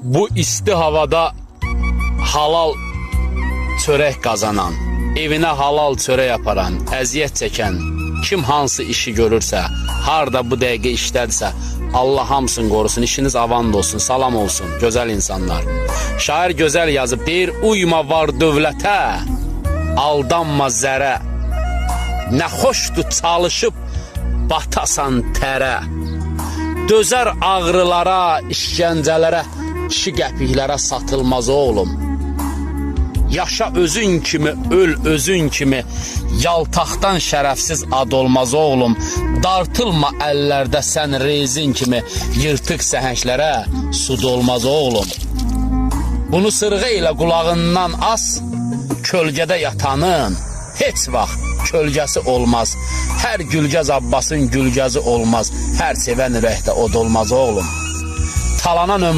Bu isti havada halal çörək qazanan, evinə halal çörək aparan, əziyyət çəkən, kim hansı işi görürsə, harda bu dəqiqə işlədirsə, Allah hamısını qorusun, işiniz avand olsun, salam olsun, gözəl insanlar. Şair gözəl yazıb, deyir, uyma var dövlətə, aldanma zərə, nə xoşdur çalışıb batasan tərə, dözər ağrılara, işgəncələrə, 2 qəpiklərə satılmaz oğlum. Yaşa özün kimi, öl özün kimi, yaltaqdan şərəfsiz ad olmaz oğlum. Dartılma əllərdə sən rezin kimi, yırtıq səhənglərə su dolmaz oğlum. Bunu sırğı ilə qulağından as, kölgədə yatanın heç vaxt kölgəsi olmaz. Hər Gülgəz Abbasın gülgəzi olmaz. Hər sevən ürəkdə od olmaz oğlum. Talanan ömrə